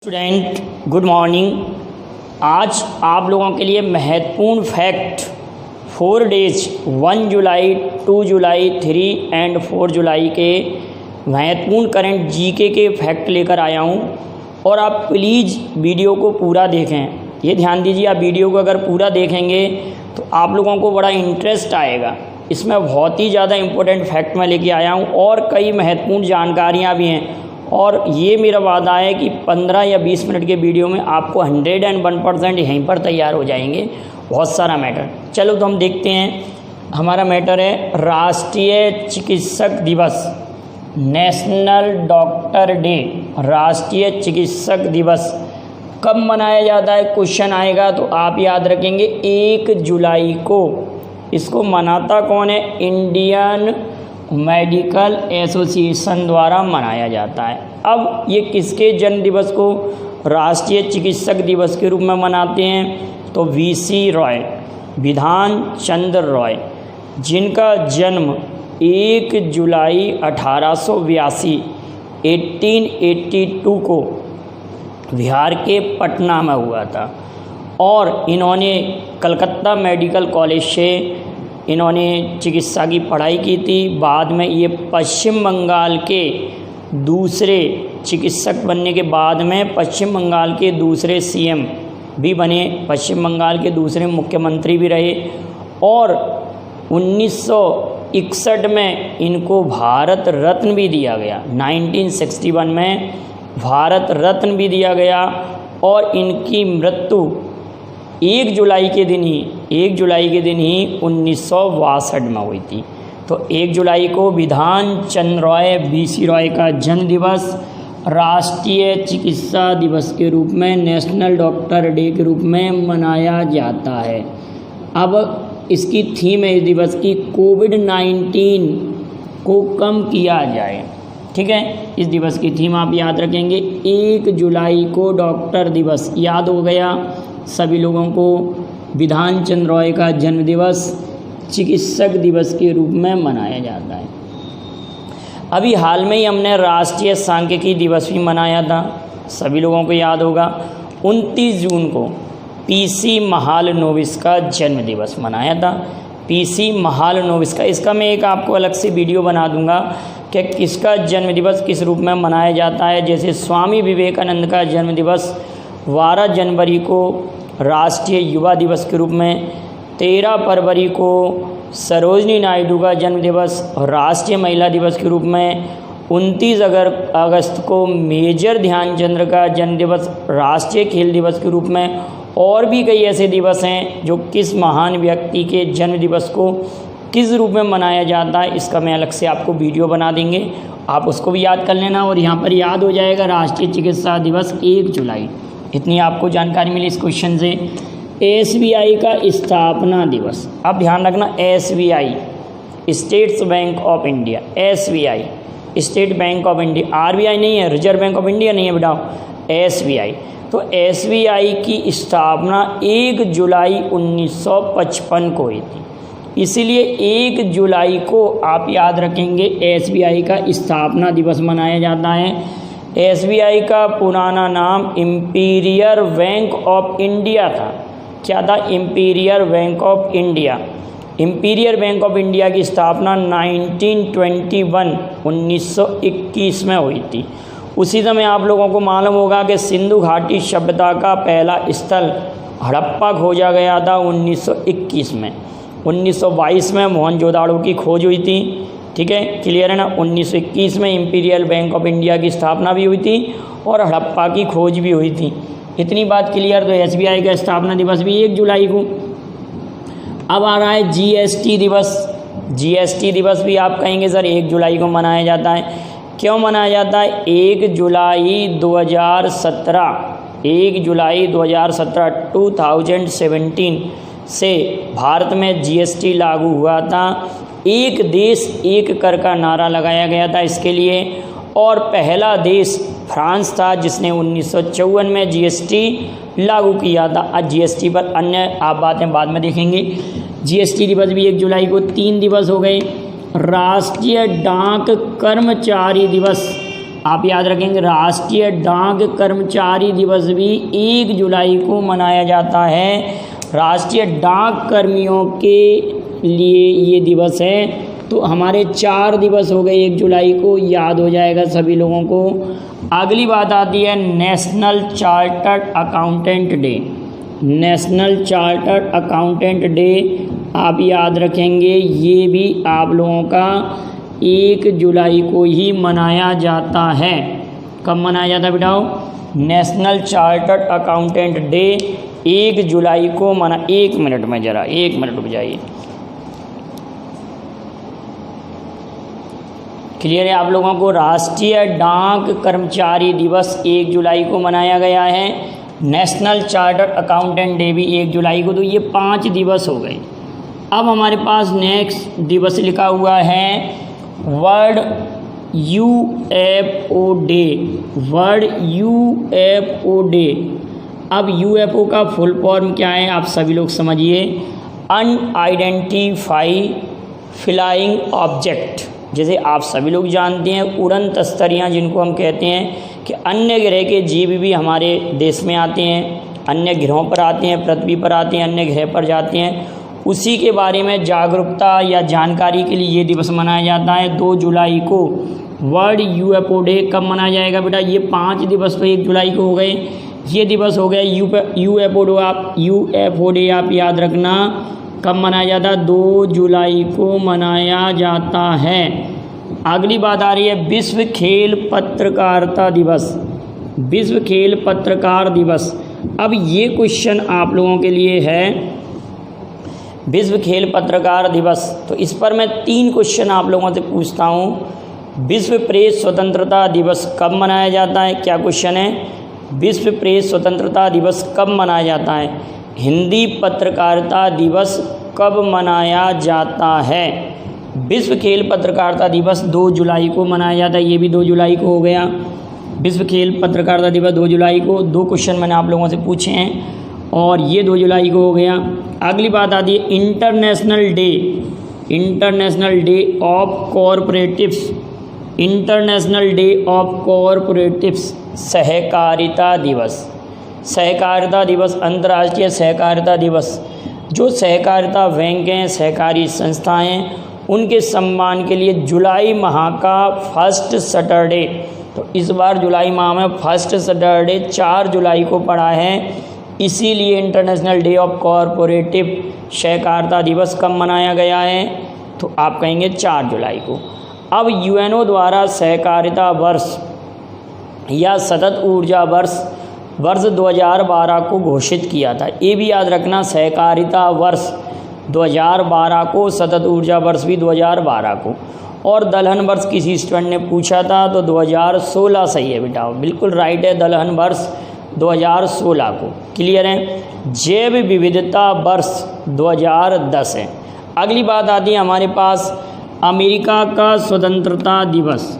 Student good morning. आज आप लोगों के लिए महत्वपूर्ण fact 4 days 1 July 2 July 3 and 4 जुलाई के महत्वपूर्ण करंट जीके के फैक्ट लेकर आया हूं और आप प्लीज़ वीडियो को पूरा देखें। ये ध्यान दीजिए, आप वीडियो को अगर पूरा देखेंगे तो आप लोगों को बड़ा इंटरेस्ट आएगा। इसमें बहुत ही ज़्यादा इम्पोर्टेंट फैक्ट मैं लेके आया हूँ और कई महत्वपूर्ण जानकारियाँ भी हैं और ये मेरा वादा है कि 15 या 20 मिनट के वीडियो में आपको 101% यहीं पर तैयार हो जाएंगे बहुत सारा मैटर। चलो तो हम देखते हैं। हमारा मैटर है राष्ट्रीय चिकित्सक दिवस, नेशनल डॉक्टर डे। राष्ट्रीय चिकित्सक दिवस कब मनाया जाता है, क्वेश्चन आएगा तो आप याद रखेंगे 1 जुलाई को। इसको मनाता कौन है? इंडियन मेडिकल एसोसिएशन द्वारा मनाया जाता है। अब ये किसके जन्म दिवस को राष्ट्रीय चिकित्सक दिवस के रूप में मनाते हैं? तो वीसी रॉय, विधान चंद्र रॉय, जिनका जन्म 1 जुलाई 1882 1882 को बिहार के पटना में हुआ था और इन्होंने कलकत्ता मेडिकल कॉलेज से इन्होंने चिकित्सा की पढ़ाई की थी। बाद में ये पश्चिम बंगाल के दूसरे चिकित्सक बनने के बाद में पश्चिम बंगाल के दूसरे सीएम भी बने, पश्चिम बंगाल के दूसरे मुख्यमंत्री भी रहे और 1961 में इनको भारत रत्न भी दिया गया। 1961 में भारत रत्न भी दिया गया और इनकी मृत्यु 1 जुलाई के दिन ही 1962 में हुई थी। तो 1 जुलाई को विधान चंद्र रॉय वीसी रॉय का जन्म दिवस राष्ट्रीय चिकित्सा दिवस के रूप में, नेशनल डॉक्टर डे के रूप में मनाया जाता है। अब इसकी थीम है इस दिवस की कोविड-19 को कम किया जाए। ठीक है, इस दिवस की थीम आप याद रखेंगे। 1 जुलाई को डॉक्टर दिवस याद हो गया सभी लोगों को। विधान चंद्र रॉय का जन्म दिवस चिकित्सक दिवस के रूप में मनाया जाता है। अभी हाल में ही हमने राष्ट्रीय सांख्यिकी दिवस भी मनाया था, सभी लोगों को याद होगा। 29 जून को पीसी महालनोबिस का जन्म दिवस मनाया था। पीसी महालनोबिस का, इसका मैं एक आपको अलग से वीडियो बना दूंगा कि किसका जन्म दिवस किस रूप में मनाया जाता है। जैसे स्वामी विवेकानंद का जन्म दिवस 12 जनवरी को राष्ट्रीय युवा दिवस के रूप में, 13 फरवरी को सरोजनी नायडू का जन्म दिवस राष्ट्रीय महिला दिवस के रूप में, 29 अगस्त को मेजर ध्यानचंद का जन्म दिवस राष्ट्रीय खेल दिवस के रूप में। और भी कई ऐसे दिवस हैं जो किस महान व्यक्ति के जन्म दिवस को किस रूप में मनाया जाता है, इसका मैं अलग से आपको वीडियो बना देंगे, आप उसको भी याद कर लेना। और यहाँ पर याद हो जाएगा राष्ट्रीय चिकित्सा दिवस 1 जुलाई। इतनी आपको जानकारी मिली इस क्वेश्चन से। एसबीआई का स्थापना दिवस, अब ध्यान रखना, SBI states bank of India, SBI state bank of India, RBI नहीं है, रिजर्व बैंक ऑफ इंडिया नहीं है बेटा, एसबीआई। तो एसबीआई की स्थापना 1 जुलाई 1955 को हुई थी, इसीलिए 1 जुलाई को आप याद रखेंगे एसबीआई का स्थापना दिवस मनाया जाता है। एसबीआई का पुराना नाम इंपीरियल बैंक ऑफ इंडिया था। क्या था? Imperial bank of India. Imperial bank of India की स्थापना 1921 में हुई थी। उसी समय आप लोगों को मालूम होगा कि सिंधु घाटी सभ्यता का पहला स्थल हड़प्पा खोजा गया था 1921 में। 1922 में मोहनजोदाड़ो की खोज हुई थी। ठीक है, क्लियर है ना। 1921 में इंपीरियल बैंक ऑफ इंडिया की स्थापना भी हुई थी और हड़प्पा की खोज भी हुई थी। इतनी बात क्लियर। तो एसबीआई का स्थापना दिवस भी 1 जुलाई को। अब आ रहा है जीएसटी दिवस। जीएसटी दिवस भी आप कहेंगे सर 1 जुलाई को मनाया जाता है। क्यों मनाया जाता है? 1 जुलाई 2017 2017 से भारत में जीएसटी लागू हुआ था। एक देश एक कर का नारा लगाया गया था इसके लिए और पहला देश फ्रांस था जिसने 1954 में जीएसटी लागू किया था। आज जीएसटी पर अन्य आप बातें बाद में देखेंगे। जीएसटी दिवस भी 1 जुलाई को। 3 दिवस हो गए। राष्ट्रीय डाक कर्मचारी दिवस आप याद रखेंगे राष्ट्रीय डाक कर्मचारी दिवस भी 1 जुलाई को मनाया जाता है। राष्ट्रीय डाक कर्मियों के लिए ये दिवस है। तो हमारे 4 दिवस हो गए 1 जुलाई को, याद हो जाएगा सभी लोगों को। अगली बात आती है national chartered accountant day. National chartered accountant day आप याद रखेंगे, ये भी आप लोगों का 1 जुलाई को ही मनाया जाता है। कब मनाया जाता है बेटाओ? नेशनल चार्टर्ड अकाउंटेंट डे 1 जुलाई को मना। 1 मिनट में ज़रा 1 मिनट रुक जाइए। क्लियर है आप लोगों को? राष्ट्रीय डाक कर्मचारी दिवस 1 जुलाई को मनाया गया है। नेशनल चार्टर्ड अकाउंटेंट डे भी 1 जुलाई को। तो ये 5 दिवस हो गए। अब हमारे पास नेक्स्ट दिवस लिखा हुआ है world UFO day. World UFO day. अब UFO का फुल फॉर्म क्या है आप सभी लोग समझिए। Unidentified flying object. जैसे आप सभी लोग जानते हैं उड़न तस्तरियाँ जिनको हम कहते हैं कि अन्य ग्रह के जीव भी हमारे देश में आते हैं, अन्य ग्रहों पर आते हैं, पृथ्वी पर आते हैं, अन्य ग्रह पर जाते हैं। उसी के बारे में जागरूकता या जानकारी के लिए ये दिवस मनाया जाता है 2 जुलाई को। वर्ल्ड UFO डे कब मनाया जाएगा बेटा? ये 5 दिवस तो 1 जुलाई को हो गए। ये दिवस हो गया UFO डे आप याद रखना कब मनाया जाता है? 2 जुलाई को मनाया जाता है। अगली बात आ रही है विश्व खेल पत्रकारिता दिवस। विश्व खेल पत्रकार दिवस। अब ये क्वेश्चन आप लोगों के लिए है विश्व खेल पत्रकार दिवस। तो इस पर मैं 3 क्वेश्चन आप लोगों से पूछता हूँ। विश्व प्रेस स्वतंत्रता दिवस कब मनाया जाता है? क्या क्वेश्चन है? विश्व प्रेस स्वतंत्रता दिवस कब मनाया जाता है? हिंदी पत्रकारिता दिवस कब मनाया जाता है? विश्व खेल पत्रकारिता दिवस 2 जुलाई को मनाया जाता है। ये भी 2 जुलाई को हो गया। विश्व खेल पत्रकारिता दिवस 2 जुलाई को। 2 क्वेश्चन मैंने आप लोगों से पूछे हैं और ये 2 जुलाई को हो गया। अगली बात आती है international day. International day of cooperatives. International day of cooperatives सहकारिता दिवस। सहकारिता दिवस, अंतर्राष्ट्रीय सहकारिता दिवस। जो सहकारिता बैंक हैं, सहकारी संस्थाएं हैं, उनके सम्मान के लिए जुलाई माह का फर्स्ट सैटरडे। तो इस बार जुलाई माह में फर्स्ट सैटरडे 4 जुलाई को पड़ा है। इसीलिए इंटरनेशनल डे ऑफ कॉरपोरेटिव सहकारिता दिवस कब मनाया गया है? तो आप कहेंगे 4 जुलाई को। अब UNO द्वारा सहकारिता वर्ष या सतत ऊर्जा वर्ष 2012 को घोषित किया था। ये भी याद रखना, सहकारिता वर्ष 2012 को, सतत ऊर्जा वर्ष भी 2012 को। और दलहन वर्ष किसी स्टूडेंट ने पूछा था तो 2016 सही है बेटा, बिल्कुल राइट है। दलहन वर्ष 2016 को। क्लियर है? जैव विविधता वर्ष 2010 है। अगली बात आती है हमारे पास अमेरिका का स्वतंत्रता दिवस।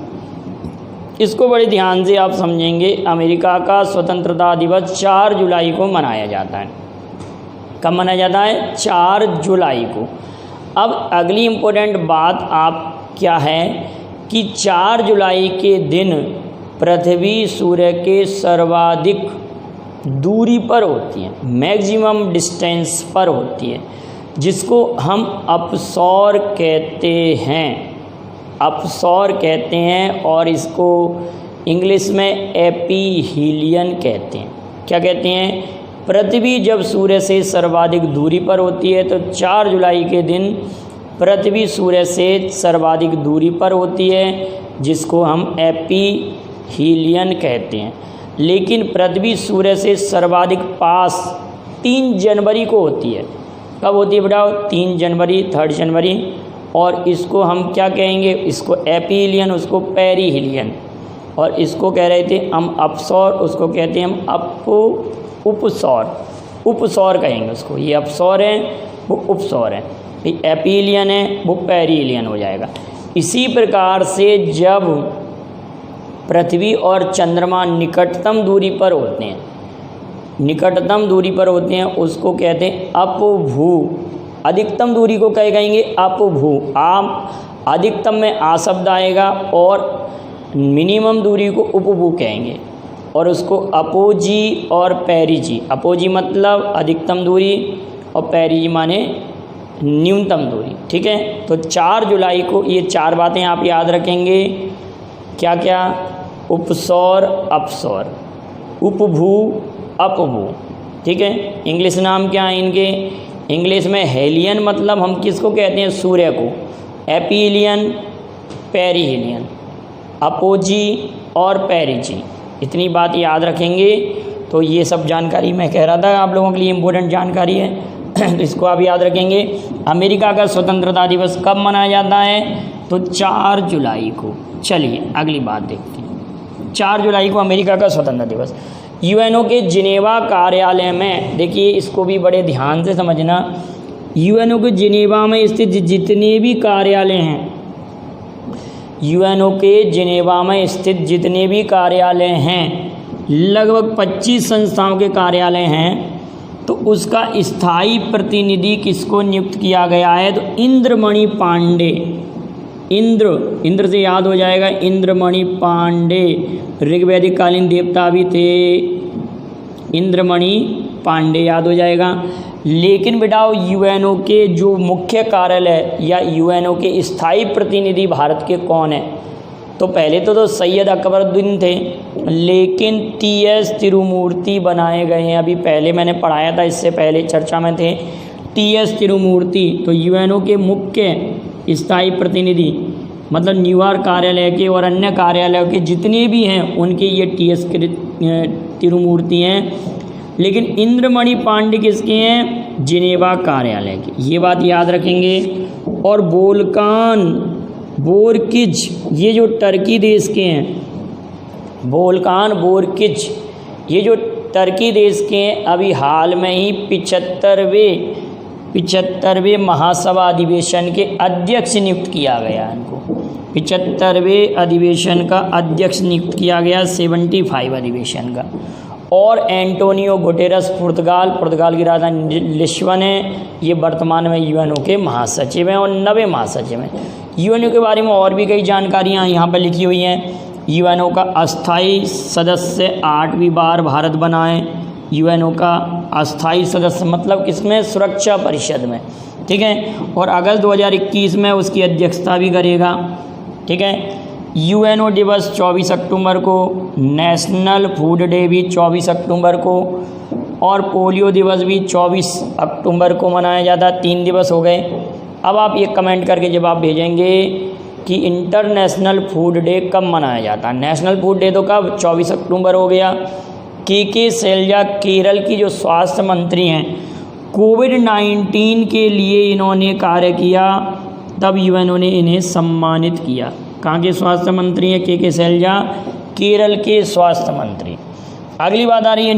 इसको बड़े ध्यान से आप समझेंगे। अमेरिका का स्वतंत्रता दिवस 4 जुलाई को मनाया जाता है। कब मनाया जाता है? 4 जुलाई को। अब अगली इम्पोर्टेंट बात आप क्या है कि 4 जुलाई के दिन पृथ्वी सूर्य के सर्वाधिक दूरी पर होती है, मैक्सिमम डिस्टेंस पर होती है, जिसको हम अपसौर कहते हैं। अपसौर कहते हैं और इसको इंग्लिश में एपीहीलियन कहते हैं। क्या कहते हैं? पृथ्वी जब सूर्य से सर्वाधिक दूरी पर होती है तो 4 जुलाई के दिन पृथ्वी सूर्य से सर्वाधिक दूरी पर होती है, जिसको हम एपीहीलियन कहते हैं। लेकिन पृथ्वी सूर्य से सर्वाधिक पास 3 जनवरी को होती है। कब होती है बेटा? 3 जनवरी, 3 जनवरी। और इसको हम क्या कहेंगे? इसको एपीहीलियन, उसको पेरीहीलियन। और इसको कह रहे थे हम अपसौर, उसको कहते हैं हम उपसौर। उपसौर कहेंगे उसको। ये अपसौर है, वो उपसौर है। एपीहीलियन है, वो पेरीहीलियन हो जाएगा। इसी प्रकार से जब पृथ्वी और चंद्रमा निकटतम दूरी पर होते हैं, निकटतम दूरी पर होते हैं, उसको कहते हैं अपभू। अधिकतम दूरी को क्या कहेंगे? अपभू। आम अधिकतम में आ शब्द आएगा और मिनिमम दूरी को उपभू कहेंगे, और उसको अपोजी और पेरिजी। अपोजी मतलब अधिकतम दूरी और पेरिजी माने न्यूनतम दूरी। ठीक है, तो 4 जुलाई को ये 4 बातें आप याद रखेंगे। क्या क्या? उपसौर अपसौर, उपभू अपभू। ठीक है, इंग्लिश नाम क्या है इनके? इंग्लिश में हेलियन मतलब हम किसको कहते हैं? सूर्य को। एपीलियन, पेरिहिलियन, अपोजी और पेरिजी। इतनी बात याद रखेंगे। तो ये सब जानकारी मैं कह रहा था आप लोगों के लिए इम्पोर्टेंट जानकारी है तो इसको आप याद रखेंगे। अमेरिका का स्वतंत्रता दिवस कब मनाया जाता है? तो 4 जुलाई को। चलिए अगली बात देखते हैं। 4 जुलाई को अमेरिका का स्वतंत्रता दिवस। यूएनओ के जिनेवा कार्यालय में, देखिए इसको भी बड़े ध्यान से समझना, यूएनओ के जिनेवा में स्थित जितने भी कार्यालय हैं, यूएनओ के जिनेवा में स्थित जितने भी कार्यालय हैं, लगभग 25 संस्थाओं के कार्यालय हैं, तो उसका स्थायी प्रतिनिधि किसको नियुक्त किया गया है? तो इंद्रमणि पांडे। इंद्र से याद हो जाएगा, इंद्रमणि पांडे ऋग्वैदिक कालीन देवता भी थे, इंद्रमणि पांडे याद हो जाएगा। लेकिन बेटा यूएनओ के जो मुख्य कार्यालय या यूएनओ के स्थायी प्रतिनिधि भारत के कौन है? तो पहले तो सैयद अकबरुद्दीन थे, लेकिन टीएस तिरुमूर्ति बनाए गए हैं। अभी पहले मैंने पढ़ाया था, इससे पहले चर्चा में थे टीएस तिरुमूर्ति। तो यूएनओ के मुख्य स्थायी प्रतिनिधि मतलब न्यूयॉर्क कार्यालय के और अन्य कार्यालयों के जितने भी हैं उनके ये टीएस तिरुमूर्ति हैं। लेकिन इंद्रमणि पांडे किसके हैं? जिनेवा कार्यालय के। ये बात याद रखेंगे। और वोल्कान बोरकिज, ये जो टर्की देश के हैं, वोल्कान बोरकिज ये जो टर्की देश के हैं, अभी हाल में ही 75वें महासभा अधिवेशन के अध्यक्ष नियुक्त किया गया। इनको 75वें अधिवेशन का अध्यक्ष नियुक्त किया गया, 75 अधिवेशन का। और एंटोनियो गुटेरस पुर्तगाल की राजधानी लिस्बन है, ये वर्तमान में यूएनओ के महासचिव हैं और 90 महासचिव हैं। यूएनओ के बारे में और भी कई जानकारियाँ यहाँ पर लिखी हुई हैं। यूएनओ का अस्थाई सदस्य 8वीं बार भारत बना है। यूएनओ का अस्थाई सदस्य मतलब किसमें? सुरक्षा परिषद में। ठीक है, और अगस्त 2021 में उसकी अध्यक्षता भी करेगा। ठीक है, यूएनओ दिवस 24 अक्टूबर को, नेशनल फूड डे भी 24 अक्टूबर को, और पोलियो दिवस भी 24 अक्टूबर को मनाया जाता है। 3 दिवस हो गए। अब आप ये कमेंट करके जवाब भेजेंगे कि इंटरनेशनल फूड डे कब मनाया जाता है। नेशनल फूड डे तो कब? 24 अक्टूबर हो गया। के शैलजा केरल की जो स्वास्थ्य मंत्री हैं, कोविड-19 के लिए इन्होंने कार्य किया, तब यूएनओ ने इन्हें सम्मानित किया। कहाँ के स्वास्थ्य मंत्री हैं? के शैलजा, केरल के स्वास्थ्य मंत्री। अगली बात आ रही है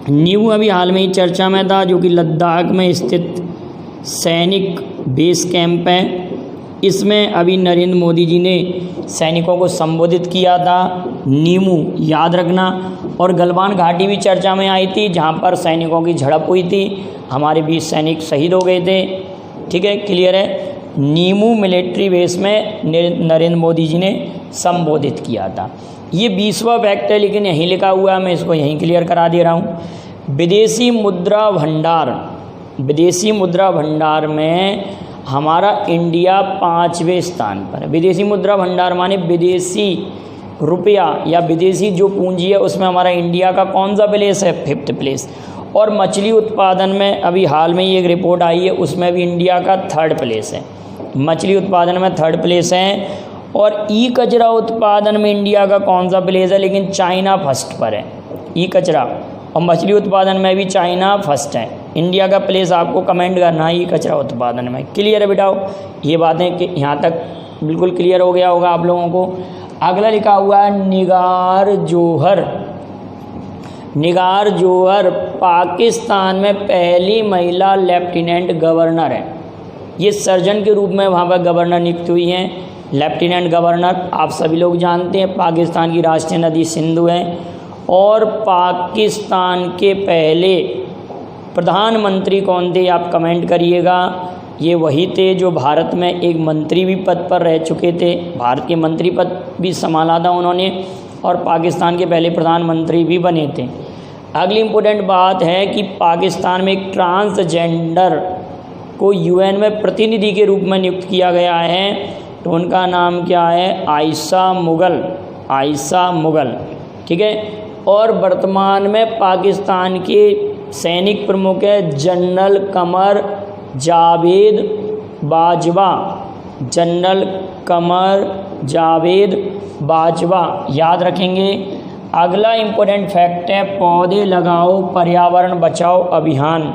नीमू अभी हाल में ही चर्चा में था, जो कि लद्दाख में स्थित सैनिक बेस कैंप है। इसमें अभी नरेंद्र मोदी जी ने सैनिकों को संबोधित किया था। नीमू याद रखना। और गलवान घाटी भी चर्चा में आई थी, जहाँ पर सैनिकों की झड़प हुई थी, हमारे 20 सैनिक शहीद हो गए थे। ठीक है, क्लियर है। नीमू मिलिट्री बेस में नरेंद्र मोदी जी ने संबोधित किया था। ये 20वां फैक्ट है, लेकिन यहीं लिखा हुआ है, मैं इसको यहीं क्लियर करा दे रहा हूँ। विदेशी मुद्रा भंडार में हमारा इंडिया 5वें स्थान पर है। विदेशी मुद्रा भंडार माने विदेशी रुपया या विदेशी जो पूंजी है, उसमें हमारा इंडिया का कौन सा प्लेस है? 5th place. और मछली उत्पादन में अभी हाल में ही एक रिपोर्ट आई है, उसमें भी इंडिया का 3rd प्लेस है। मछली उत्पादन में 3rd प्लेस है। और ई कचरा उत्पादन में इंडिया का कौन सा प्लेस है? लेकिन चाइना 1st पर है। ई कचरा और मछली उत्पादन में भी चाइना 1st है। इंडिया का प्लेस आपको कमेंट करना है ई कचरा उत्पादन में। क्लियर है बेटाओ? ये बातें कि यहाँ तक बिल्कुल क्लियर हो गया होगा आप लोगों को। अगला लिखा हुआ है निगार जौहर पाकिस्तान में पहली महिला लेफ्टिनेंट गवर्नर है। ये सर्जन के रूप में वहाँ पर गवर्नर नियुक्त हुई हैं। लेफ्टिनेंट गवर्नर आप सभी लोग जानते हैं, पाकिस्तान की राष्ट्रीय नदी सिंधु है। और पाकिस्तान के पहले प्रधानमंत्री कौन थे? आप कमेंट करिएगा। ये वही थे जो भारत में एक मंत्री भी पद पर रह चुके थे, भारत के मंत्री पद भी संभाला था उन्होंने, और पाकिस्तान के पहले प्रधानमंत्री भी बने थे। अगली इम्पोर्टेंट बात है कि पाकिस्तान में एक ट्रांसजेंडर को यूएन में प्रतिनिधि के रूप में नियुक्त किया गया है, तो उनका नाम क्या है? आयशा मुगल, आयशा मुगल, ठीक है। और वर्तमान में पाकिस्तान के सैनिक प्रमुख है जनरल कमर जावेद बाजवा, जनरल कमर जावेद बाजवा, याद रखेंगे। अगला इम्पोर्टेंट फैक्ट है पौधे लगाओ पर्यावरण बचाओ अभियान।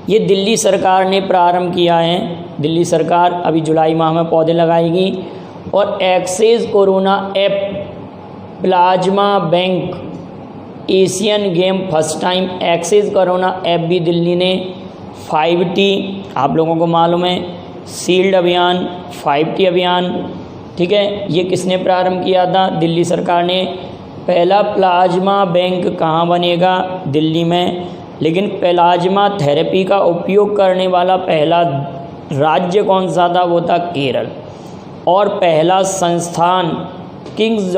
ये दिल्ली सरकार ने प्रारंभ किया है, दिल्ली सरकार अभी जुलाई माह में पौधे लगाएगी। और access corona app, plasma bank, Asian game first time, access corona app भी दिल्ली ने, 5T आप लोगों को मालूम है, शील्ड अभियान, 5T अभियान, ठीक है। ये किसने प्रारंभ किया था? दिल्ली सरकार ने। पहला प्लाज्मा बैंक कहाँ बनेगा? दिल्ली में। लेकिन प्लाज्मा थेरेपी का उपयोग करने वाला पहला राज्य कौन सा था? वो था केरल। और पहला संस्थान Kings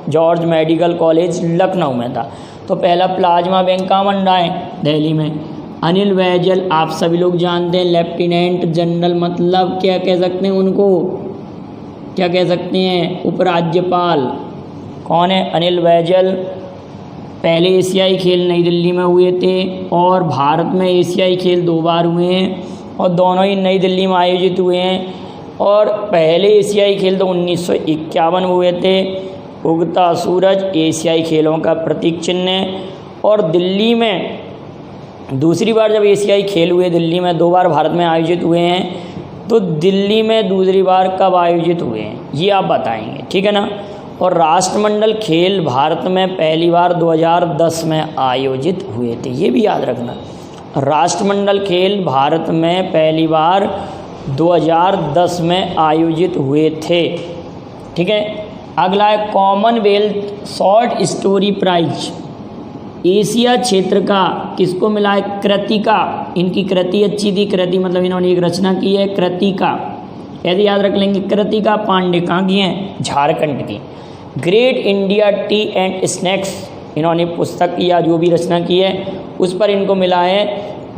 George medical college Lucknow में था। तो पहला प्लाज्मा बैंक कहाँ बन रहा है? दिल्ली में। अनिल बैजल आप सभी लोग जानते हैं, लेफ्टिनेंट जनरल, मतलब क्या कह सकते हैं उनको? क्या कह सकते हैं? उपराज्यपाल। कौन है? अनिल बैजल। पहले एशियाई खेल नई दिल्ली में हुए थे और भारत में एशियाई खेल 2 बार हुए हैं और दोनों ही नई दिल्ली में आयोजित हुए हैं। और पहले एशियाई खेल तो 1951 में हुए थे। उगता सूरज एशियाई खेलों का प्रतीक चिन्ह है। और दिल्ली में दूसरी बार जब एशियाई खेल हुए, दिल्ली में 2 बार भारत में आयोजित हुए हैं, तो दिल्ली में दूसरी बार कब आयोजित हुए हैं ये आप बताएंगे, ठीक है ना। और राष्ट्रमंडल खेल भारत में पहली बार 2010 में आयोजित हुए थे, ये भी याद रखना। राष्ट्रमंडल खेल भारत में पहली बार 2010 में आयोजित हुए थे, ठीक है। अगला है Commonwealth short story prize. Asia क्षेत्र का किसको मिला है? कृतिका। इनकी कृति अच्छी थी, कृति मतलब इन्होंने एक रचना की है, कृतिका, ऐसे याद रख लेंगे। कृतिका पांडे कहाँ की हैं? झारखंड की। Great India T and snacks, इन्होंने पुस्तक या जो भी रचना की है उस पर इनको मिला है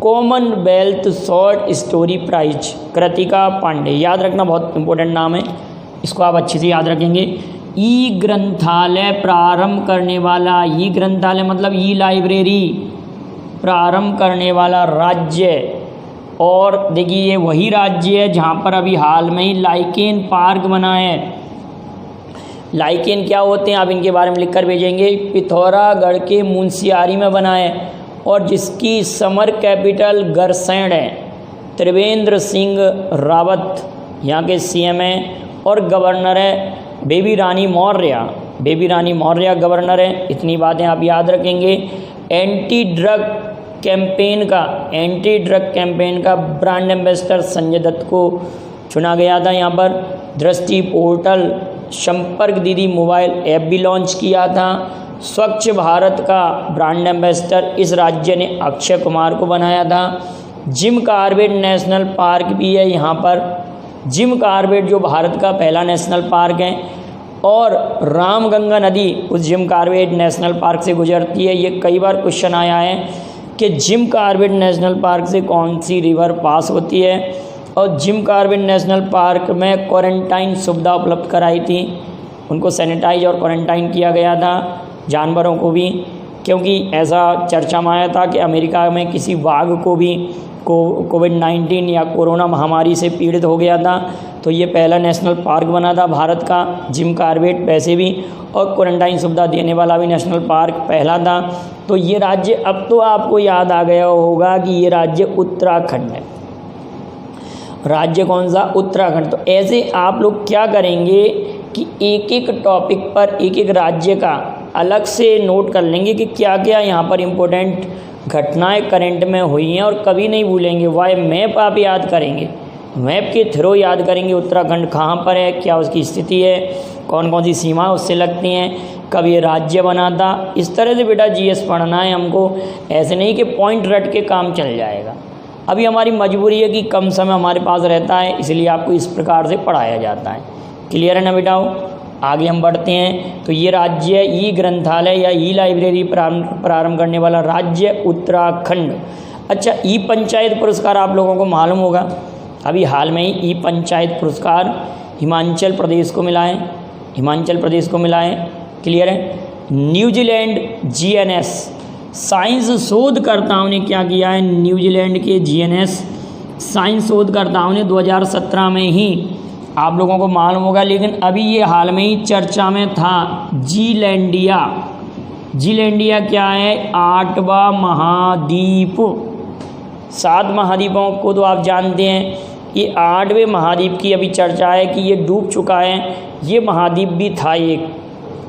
Commonwealth short story prize, Kritika Pandey. याद रखना, बहुत इंपॉर्टेंट नाम है, इसको आप अच्छे से याद रखेंगे। ई ग्रंथालय प्रारंभ करने वाला, ई ग्रंथालय मतलब ई लाइब्रेरी प्रारंभ करने वाला राज्य। और देखिए ये वही राज्य है जहाँ पर अभी हाल में ही लाइकेन पार्क बना है। लाइकेन क्या होते हैं आप इनके बारे में लिख कर भेजेंगे। पिथौरागढ़ के मुंशियारी में बना है और जिसकी समर कैपिटल गरसैंण है। त्रिवेंद्र सिंह रावत यहाँ के CM हैं और गवर्नर है बेबी रानी मौर्य। बेबी रानी मौर्य गवर्नर है। इतनी बातें आप याद रखेंगे। एंटी ड्रग कैंपेन का ब्रांड एम्बेसडर संजय दत्त को चुना गया था। यहाँ पर दृष्टि पोर्टल, संपर्क दीदी मोबाइल ऐप भी लॉन्च किया था। स्वच्छ भारत का ब्रांड एम्बेसडर इस राज्य ने अक्षय कुमार को बनाया था। जिम कॉर्बेट नेशनल पार्क भी है यहाँ पर। जिम कॉर्बेट जो भारत का पहला नेशनल पार्क है और रामगंगा नदी उस जिम कॉर्बेट नेशनल पार्क से गुजरती है। ये कई बार क्वेश्चन आया है कि जिम कॉर्बेट नेशनल पार्क से कौन सी रिवर पास होती है। और जिम कॉर्बेट नेशनल पार्क में क्वारंटाइन सुविधा उपलब्ध कराई थी, उनको सैनिटाइज और क्वारंटाइन किया गया था, जानवरों को भी, क्योंकि ऐसा चर्चा में आया था कि अमेरिका में किसी बाघ को भी कोविड-19 या कोरोना महामारी से पीड़ित हो गया था। तो ये पहला नेशनल पार्क बना था भारत का जिम कॉर्बेट, वैसे भी, और क्वारंटाइन सुविधा देने वाला भी नेशनल पार्क पहला था। तो ये राज्य अब तो आपको याद आ गया होगा कि ये राज्य उत्तराखंड है। राज्य कौन सा? उत्तराखंड। तो ऐसे आप लोग क्या करेंगे कि एक एक टॉपिक पर एक एक राज्य का अलग से नोट कर लेंगे कि क्या क्या यहाँ पर इम्पोर्टेंट घटनाएं करंट में हुई हैं और कभी नहीं भूलेंगे। वाई मैप आप याद करेंगे, मैप के थ्रू याद करेंगे उत्तराखंड कहाँ पर है, क्या उसकी स्थिति है, कौन कौन सी सीमा उससे लगती हैं, कब ये राज्य बना था। इस तरह से बेटा GS पढ़ना है हमको, ऐसे नहीं कि पॉइंट रट के काम चल जाएगा। अभी हमारी मजबूरी है कि कम समय हमारे पास रहता है, इसलिए आपको इस प्रकार से पढ़ाया जाता है। क्लियर है ना बेटाओ? आगे हम बढ़ते हैं। तो ये राज्य ई ग्रंथालय या ई लाइब्रेरी प्रारंभ करने वाला राज्य उत्तराखंड। अच्छा, ई पंचायत पुरस्कार आप लोगों को मालूम होगा, अभी हाल में ही ई पंचायत पुरस्कार हिमाचल प्रदेश को मिला है, हिमाचल प्रदेश को मिला है। क्लियर है? न्यूजीलैंड जीएनएस साइंस शोधकर्ताओं ने क्या किया है, न्यूजीलैंड के जीएनएस साइंस शोधकर्ताओं ने 2017 में ही आप लोगों को मालूम होगा, लेकिन अभी ये हाल में ही चर्चा में था, जीलैंडिया। जीलैंडिया क्या है? 8वां महाद्वीप। 7 महाद्वीपों को तो आप जानते हैं, ये 8वें महाद्वीप की अभी चर्चा है कि ये डूब चुका है। ये महाद्वीप भी था एक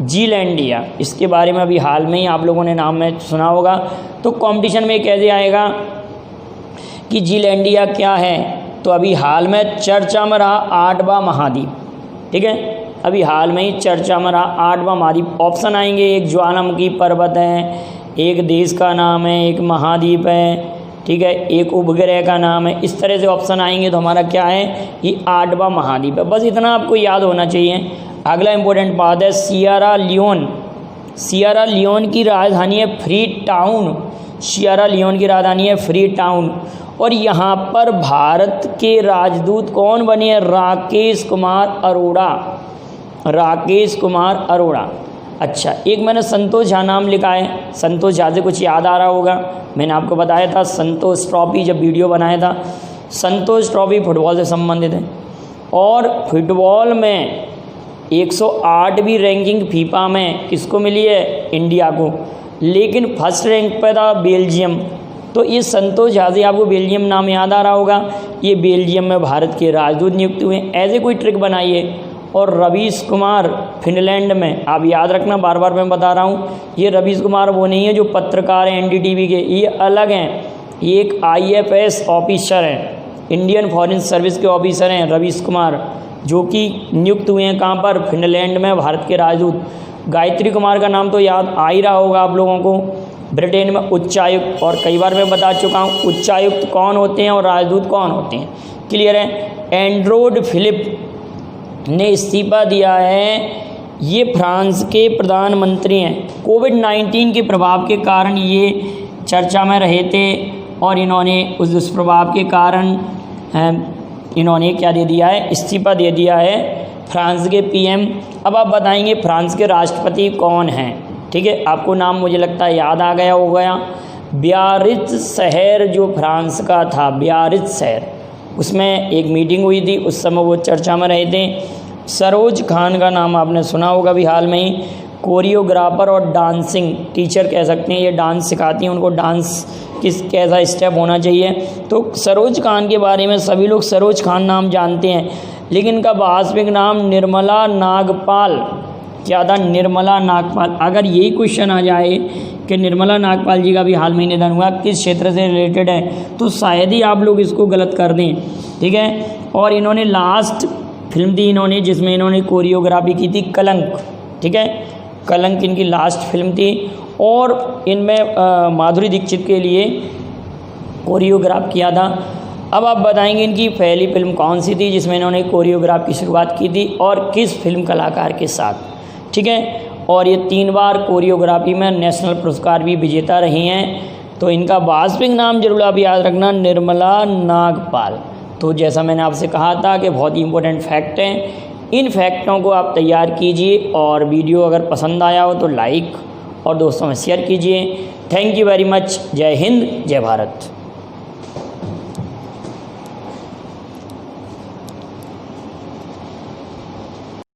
जीलैंडिया, इसके बारे में अभी हाल में ही आप लोगों ने नाम में सुना होगा। तो कंपटीशन में कैसे आएगा कि जीलैंडिया क्या है, तो अभी हाल में चर्चा में रहा 8वां महाद्वीप। ठीक है, अभी हाल में ही चर्चा में रहा 8वां महाद्वीप। ऑप्शन आएंगे, एक ज्वालामुखी पर्वत है, एक देश का नाम है, एक महाद्वीप है, ठीक है, एक उपग्रह का नाम है। इस तरह से ऑप्शन आएंगे तो हमारा क्या है, ये 8वां महाद्वीप है। बस इतना आपको याद होना चाहिए। अगला इंपॉर्टेंट बात है सियरा लियोन। सियरा लियोन की राजधानी है फ्री टाउन। सियरा लियोन की राजधानी है फ्री टाउन। और यहाँ पर भारत के राजदूत कौन बने हैं? राकेश कुमार अरोड़ा। राकेश कुमार अरोड़ा। अच्छा, एक मैंने संतोष झा नाम लिखा है, संतोष झा से कुछ याद आ रहा होगा, मैंने आपको बताया था संतोष ट्रॉफी जब वीडियो बनाया था। संतोष ट्रॉफी फुटबॉल से संबंधित है और फुटबॉल में 108वीं रैंकिंग फीफा में किसको मिली है? इंडिया को। लेकिन फर्स्ट रैंक पर था बेल्जियम। तो ये संतोष झा से आपको बेल्जियम नाम याद आ रहा होगा, ये बेल्जियम में भारत के राजदूत नियुक्त हुए। ऐसे कोई ट्रिक बनाइए। और रवीश कुमार फिनलैंड में, आप याद रखना, बार बार मैं बता रहा हूँ, ये रवीश कुमार वो नहीं है जो पत्रकार हैं एनडीटीवी के, ये अलग हैं। ये एक आईएफएस ऑफिसर हैं, इंडियन फॉरेन सर्विस के ऑफिसर हैं रवीश कुमार, जो कि नियुक्त हुए हैं कहाँ पर? फिनलैंड में भारत के राजदूत। गायत्री कुमार का नाम तो याद आ ही रहा होगा आप लोगों को, ब्रिटेन में उच्चायुक्त। और कई बार मैं बता चुका हूँ उच्चायुक्त कौन होते हैं और राजदूत कौन होते हैं। क्लियर है? एंड्रोड फिलिप ने इस्तीफा दिया है, ये फ्रांस के प्रधानमंत्री हैं। कोविड-19 के प्रभाव के कारण ये चर्चा में रहे थे और इन्होंने उस प्रभाव के कारण इन्होंने क्या दे दिया है? इस्तीफा दे दिया है फ्रांस के पीएम। अब आप बताएंगे फ्रांस के राष्ट्रपति कौन हैं? ठीक है, आपको नाम मुझे लगता है याद आ गया हो गया। बियारित्ज शहर जो फ्रांस का था, बियारित्ज शहर, उसमें एक मीटिंग हुई थी, उस समय वो चर्चा में रहे थे। सरोज खान का नाम आपने सुना होगा भी हाल में ही, कोरियोग्राफर और डांसिंग टीचर कह सकते हैं, ये डांस सिखाती हैं, उनको डांस कैसा स्टेप होना चाहिए। तो सरोज खान के बारे में सभी लोग सरोज खान नाम जानते हैं, लेकिन इनका वास्तविक नाम निर्मला नागपाल क्या था? निर्मला नागपाल। अगर यही क्वेश्चन आ जाए कि निर्मला नागपाल जी का भी हाल में निधन हुआ, किस क्षेत्र से रिलेटेड है, तो शायद ही आप लोग इसको गलत कर दें। ठीक है, और इन्होंने लास्ट फिल्म थी इन्होंने जिसमें इन्होंने कोरियोग्राफी की थी कलंक। ठीक है, कलंक इनकी लास्ट फिल्म थी और इनमें माधुरी दीक्षित के लिए कोरियोग्राफ किया था। अब आप बताएंगे इनकी पहली फिल्म कौन सी थी जिसमें इन्होंने कोरियोग्राफ की शुरुआत की थी और किस फिल्म कलाकार के साथ। ठीक है, और ये 3 बार कोरियोग्राफी में नेशनल पुरस्कार भी विजेता रही हैं। तो इनका वास्तविक नाम जरूर आप याद रखना, निर्मला नागपाल। तो जैसा मैंने आपसे कहा था कि बहुत ही इंपॉर्टेंट फैक्ट हैं, इन फैक्टों को आप तैयार कीजिए और वीडियो अगर पसंद आया हो तो लाइक और दोस्तों में शेयर कीजिए। Thank you very much. जय हिंद, जय भारत।